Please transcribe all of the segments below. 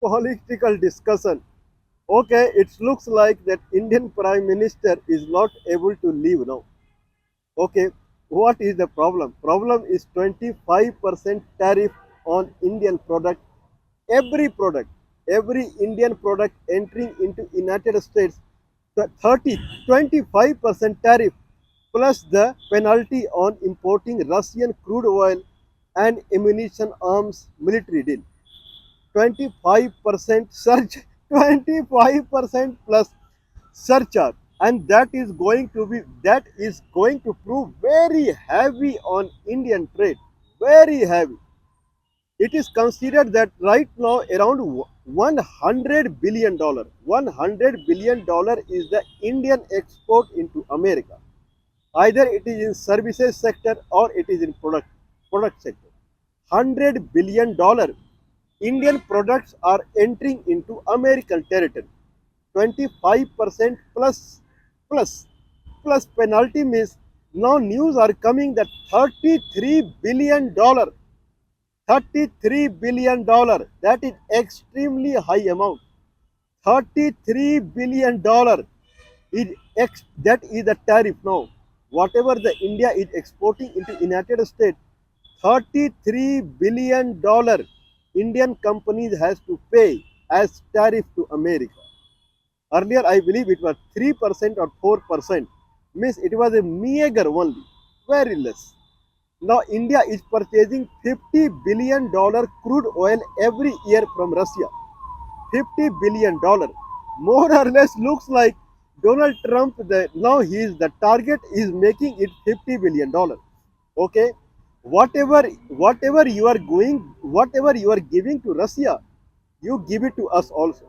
political discussion. Okay, it looks like that Indian Prime Minister is not able to leave now. Okay, what is the problem? Problem is 25% tariff on Indian product. Product, every Indian product entering into United States, the 25% tariff plus the penalty on importing Russian crude oil and ammunition arms military deal. 25% surge, 25% plus surcharge, and that is going to prove very heavy on Indian trade, very heavy. It is considered that right now around $100 billion, $100 billion is the Indian export into America. Either it is in services sector or it is in product sector. $100 billion Indian products are entering into American territory. 25% plus plus penalty means now news are coming that $33 billion, that is extremely high amount. $33 billion is that is the tariff now. Whatever the India is exporting into United States, $33 billion Indian companies has to pay as tariff to America. Earlier, I believe it was 3% or 4%. Means it was a meager only, very less. Now India is purchasing $50 billion crude oil every year from Russia. $50 billion. More or less looks like Donald Trump, now the target is making it $50 billion. Okay, whatever you are giving to Russia, you give it to us also.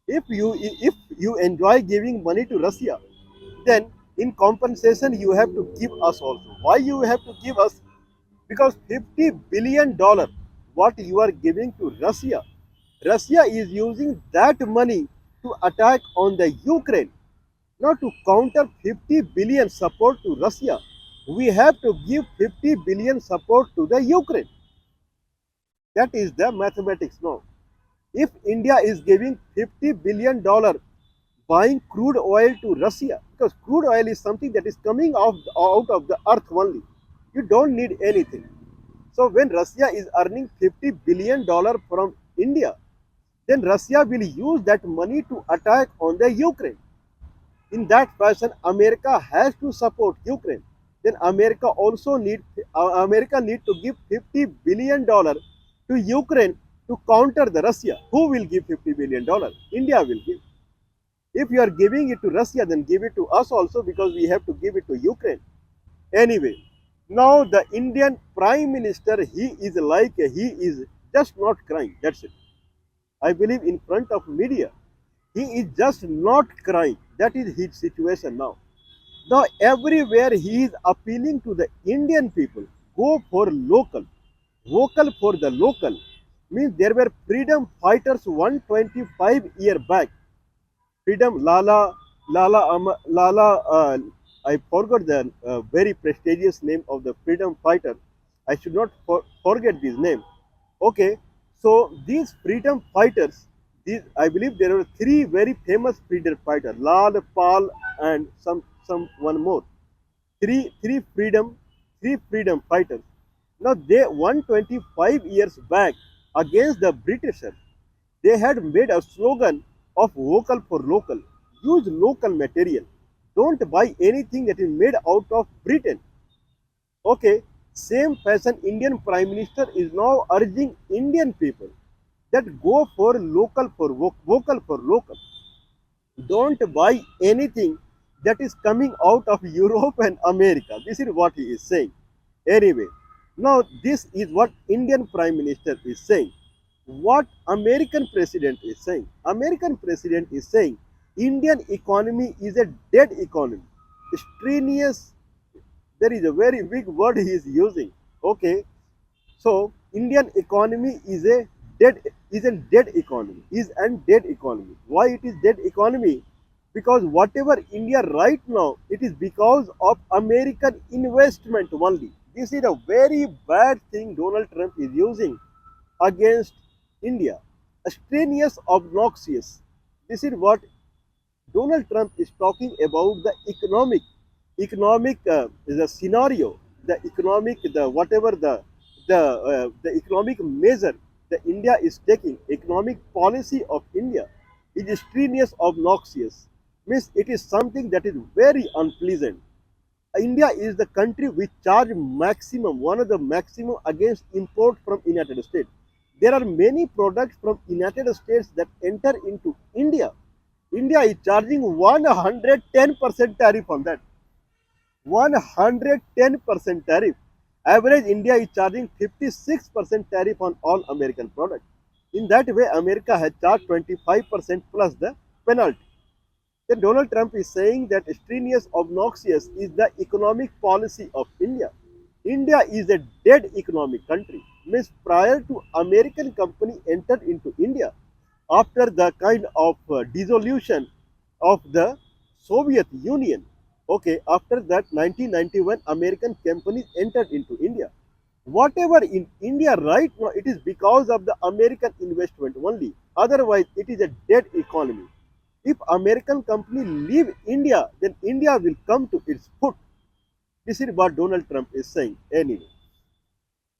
If you enjoy giving money to Russia, then in compensation you have to give us also. Why you have to give us? Because $50 billion what you are giving to Russia, Russia is using that money to attack on the Ukraine. Now to counter 50 billion support to Russia, we have to give 50 billion support to the Ukraine. That is the mathematics now. If India is giving $50 billion buying crude oil to Russia, because crude oil is something that is coming out of the earth only, you don't need anything. So when Russia is earning $50 billion from India, then Russia will use that money to attack on the Ukraine. In that fashion, America has to support Ukraine. Then America need to give $50 billion to Ukraine to counter the Russia. Who will give $50 billion? India will give. If you are giving it to Russia, then give it to us also, because we have to give it to Ukraine. Anyway, now the Indian Prime Minister, he is just not crying. That's it. I believe in front of media, he is just not crying. That is his situation now. Now everywhere he is appealing to the Indian people, go for local, vocal for the local. Means there were freedom fighters 125 years back. Freedom Lala, I forgot the very prestigious name of the freedom fighter. I should not forget this name. Okay, so these freedom fighters, these I believe there were three very famous freedom fighters, Lal, Pal, and some one more. Three three freedom fighters. Now they 125 years back against the Britishers, they had made a slogan of vocal for local. Use local material. Don't buy anything that is made out of Britain. Okay, same fashion Indian Prime Minister is now urging Indian people that go for vocal for local. Don't buy anything that is coming out of Europe and America. This is what he is saying. Anyway, now this is what Indian Prime Minister is saying. What American President is saying. American President is saying Indian economy is a dead economy. Strenuous, there is a very big word he is using. Okay, so Indian economy is a dead economy, is an dead economy. Why it is dead economy? Because whatever India right now, it is because of American investment only. This is a very bad thing Donald Trump is using against India. Strenuous, obnoxious. This is what Donald Trump is talking about the economic the scenario, the economic, the whatever the economic measure the India is taking, economic policy of India is strenuous, obnoxious. Means it is something that is very unpleasant. India is the country which charge maximum, one of the maximum against import from United States. There are many products from United States that enter into India. India is charging 110% tariff on that. 110% tariff. Average India is charging 56% tariff on all American products. In that way, America has charged 25% plus the penalty. Then Donald Trump is saying that strenuous, obnoxious is the economic policy of India. India is a dead economic country. Means prior to American company entered into India, after the kind of dissolution of the Soviet Union, okay, after that 1991 American companies entered into India. Whatever in India right now, it is because of the American investment only. Otherwise, it is a dead economy. If American company leave India, then India will come to its foot. This is what Donald Trump is saying anyway.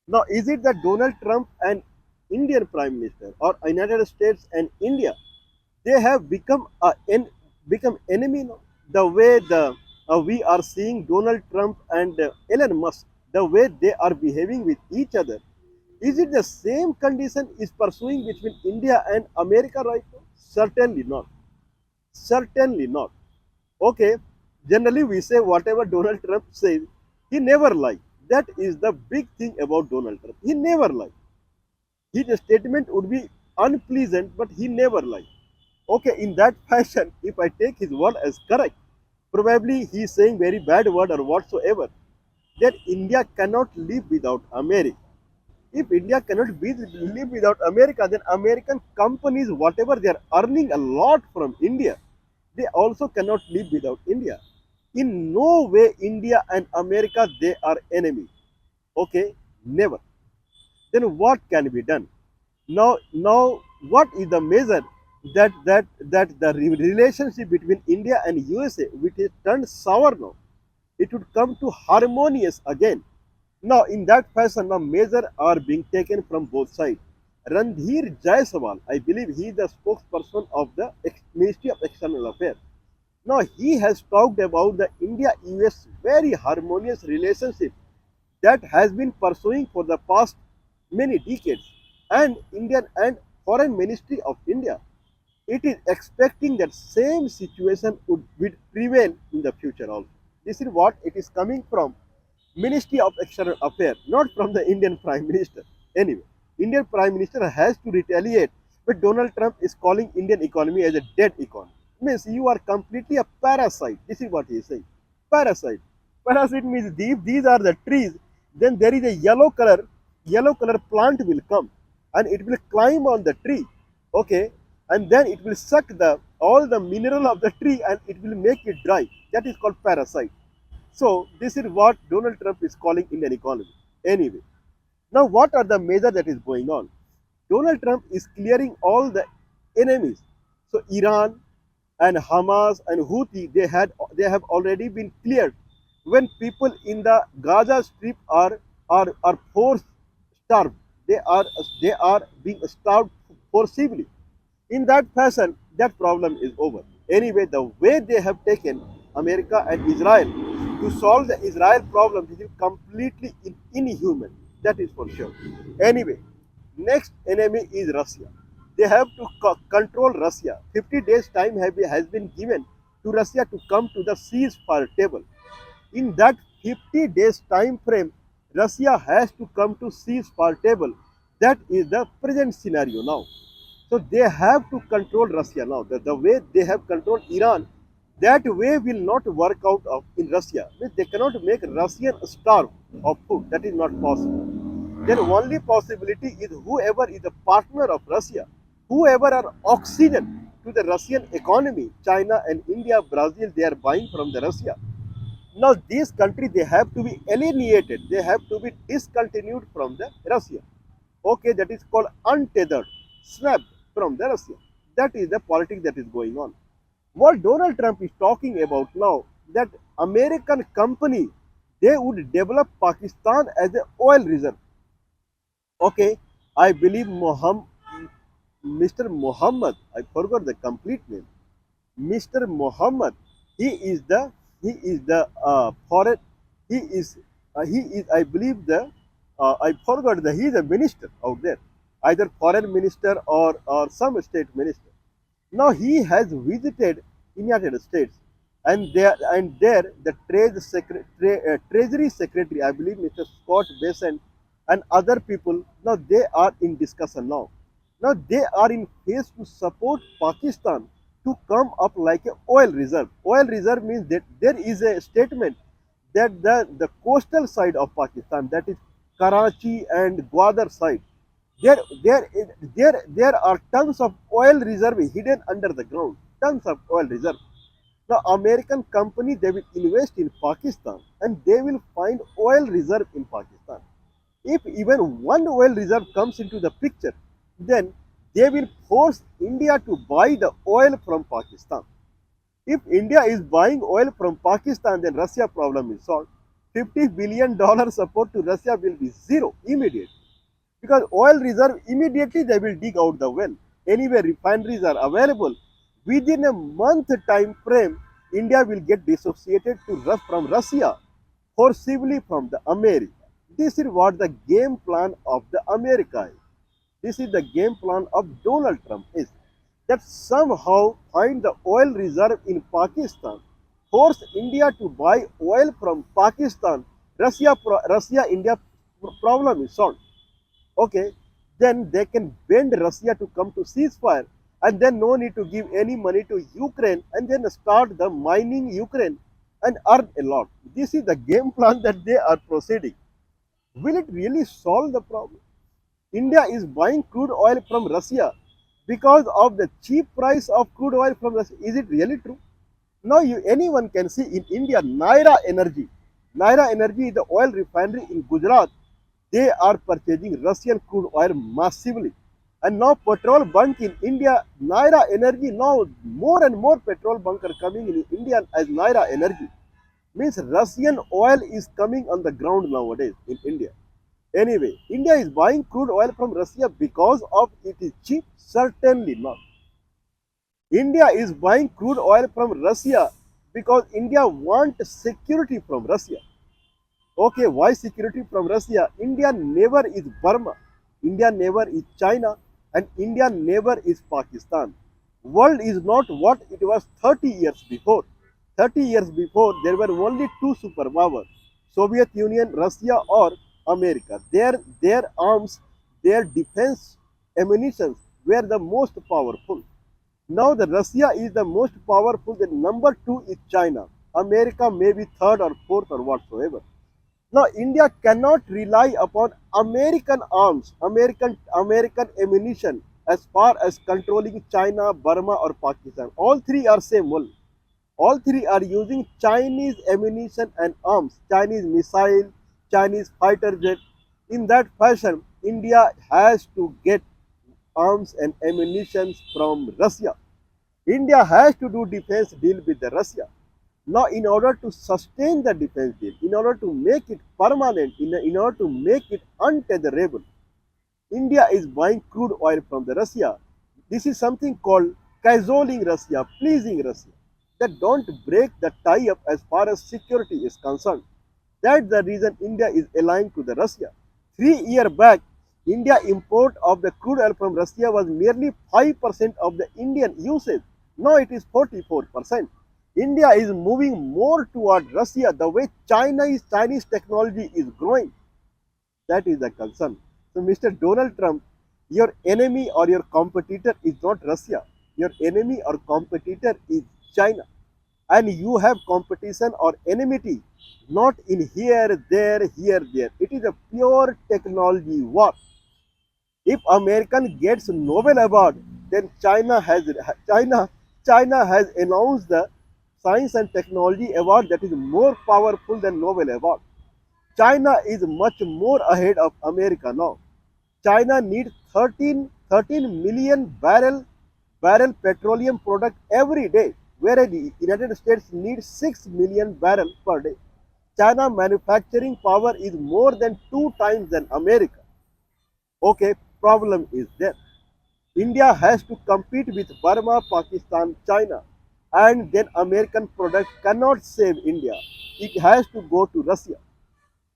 Now, is it that Donald Trump and Indian Prime Minister or United States and India, they have become enemy now? The way we are seeing Donald Trump and Elon Musk, the way they are behaving with each other, is it the same condition is pursuing between India and America right now? Certainly not. Certainly not. Okay, generally we say whatever Donald Trump says, he never lies. That is the big thing about Donald Trump. He never lies. His statement would be unpleasant, but he never lies. Okay, in that fashion, if I take his word as correct, probably he is saying very bad word or whatsoever, that India cannot live without America. If India cannot live without America, then American companies, whatever they are earning a lot from India, they also cannot live without India. In no way India and America they are enemy. Okay, never. Then what can be done? Now, what is the measure that the relationship between India and USA, which is turned sour now, it would come to harmonious again. Now, in that fashion, now measures are being taken from both sides. Randhir Jaiswal, I believe he is the spokesperson of the Ministry of External Affairs. Now, he has talked about the India-US very harmonious relationship that has been pursuing for the past many decades, and Indian and Foreign Ministry of India, it is expecting that same situation would prevail in the future also. This is what it is coming from Ministry of External Affairs, not from the Indian Prime Minister. Anyway, Indian Prime Minister has to retaliate, but Donald Trump is calling Indian economy as a dead economy. Means you are completely a parasite. This is what he is saying. Parasite. Parasite means these are the trees. Then there is a yellow color plant will come and it will climb on the tree. Okay, and then it will suck the all the mineral of the tree and it will make it dry. That is called parasite. So this is what Donald Trump is calling Indian economy. Anyway, now what are the measures that is going on? Donald Trump is clearing all the enemies. So Iran and Hamas and Houthi, they have already been cleared. When people in the Gaza Strip are forced starved, they are being starved forcibly. In that fashion, that problem is over. Anyway, the way they have taken America and Israel to solve the Israel problem is completely inhuman. That is for sure. Anyway, next enemy is Russia. They have to control Russia. 50 days time has been given to Russia to come to the ceasefire table. In that 50 days time frame, Russia has to come to ceasefire table. That is the present scenario now. So they have to control Russia now. The way they have controlled Iran, that way will not work out in Russia. They cannot make Russian starve of food. That is not possible. Then only possibility is whoever is a partner of Russia, whoever are oxygen to the Russian economy, China and India, Brazil, they are buying from the Russia. Now these countries, they have to be alienated, they have to be discontinued from the Russia. Okay, that is called untethered, snapped. from the Russia. That is the politics that is going on. What Donald Trump is talking about now, that American company, they would develop Pakistan as an oil reserve. Okay, I believe Mr. Muhammad, I forgot the complete name. Mr. Muhammad, he is the foreign, he is I believe I forgot he is a minister out there, either foreign minister or some state minister. Now he has visited United States, and there the Treasury Secretary, I believe Mr. Scott Bessent, and other people, now they are in discussion now. Now they are in phase to support Pakistan to come up like a oil reserve. Oil reserve means that there is a statement that the coastal side of Pakistan, that is Karachi and Gwadar side, there, there are tons of oil reserve hidden under the ground. Tons of oil reserve. The American company, they will invest in Pakistan and they will find oil reserve in Pakistan. If even one oil reserve comes into the picture, then they will force India to buy the oil from Pakistan. If India is buying oil from Pakistan, then Russia problem is solved. $50 billion support to Russia will be zero immediate, because oil reserve immediately they will dig out the well. Anyway, refineries are available. Within a month time frame, India will get dissociated from Russia, forcibly from the America. This is what the game plan of the America is. This is the game plan of Donald Trump is, that somehow find the oil reserve in Pakistan, force India to buy oil from Pakistan. Russia India problem is solved. Okay, then they can bend Russia to come to ceasefire, and then no need to give any money to Ukraine, and then start the mining Ukraine and earn a lot. This is the game plan that they are proceeding. Will it really solve the problem? India is buying crude oil from Russia because of the cheap price of crude oil from Russia. Is it really true? Now anyone can see in India, Naira Energy. Naira Energy is the oil refinery in Gujarat. They are purchasing Russian crude oil massively. And now petrol bunk in India, Naira Energy, now more and more petrol bunk are coming in India as Naira Energy. Means Russian oil is coming on the ground nowadays in India. Anyway, India is buying crude oil from Russia because of it is cheap? Certainly not. India is buying crude oil from Russia because India wants security from Russia. Okay, why security from Russia? India never is Burma, India never is China, and India never is Pakistan. World is not what it was 30 years before. 30 years before, there were only two superpowers, Soviet Union, Russia, or America. Their arms, their defense ammunitions were the most powerful. Now the Russia is the most powerful. The number two is China. America may be third or fourth or whatsoever. Now India cannot rely upon American arms, American ammunition as far as controlling China, Burma, or Pakistan. All three are same world. All three are using Chinese ammunition and arms, Chinese missile, Chinese fighter jet. In that fashion, India has to get arms and ammunition from Russia. India has to do defense deal with the Russia. Now, in order to sustain the defense deal, in order to make it permanent, in order to make it untetherable, India is buying crude oil from the Russia. This is something called cajoling Russia, pleasing Russia. That don't break the tie-up as far as security is concerned. That's the reason India is aligned to the Russia. 3 years back, India import of the crude oil from Russia was merely 5% of the Indian usage. Now it is 44%. India is moving more toward Russia the way Chinese technology is growing. That is the concern. So, Mr. Donald Trump, your enemy or your competitor is not Russia. Your enemy or competitor is China. And you have competition or enmity not in here, there, here, there. It is a pure technology war. If American gets Nobel Award, then China has announced the Science and Technology Award that is more powerful than Nobel Award. China is much more ahead of America now. China needs 13 million barrel petroleum product every day, whereas the United States needs 6 million barrel per day. China manufacturing power is more than 2 times than America. Okay, problem is there. India has to compete with Burma, Pakistan, China, and then American product cannot save India. It has to go to Russia.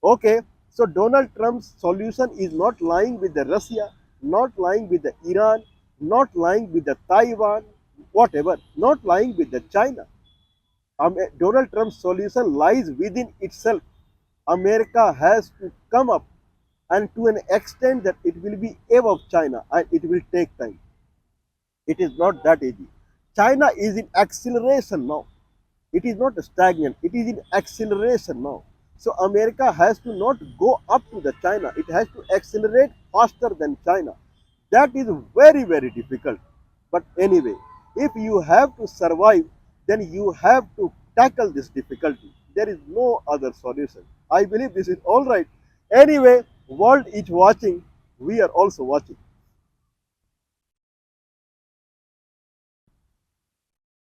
Okay, so Donald Trump's solution is not lying with the Russia, not lying with the Iran, not lying with the Taiwan, whatever, not lying with the China. Donald Trump's solution lies within itself. America has to come up, and to an extent that it will be above China and it will take time. It is not that easy. China is in acceleration now. It is not stagnant. It is in acceleration now. So America has to not go up to the China. It has to accelerate faster than China. That is very, very difficult. But anyway, if you have to survive, then you have to tackle this difficulty. There is no other solution. I believe this is all right. Anyway, world is watching. We are also watching.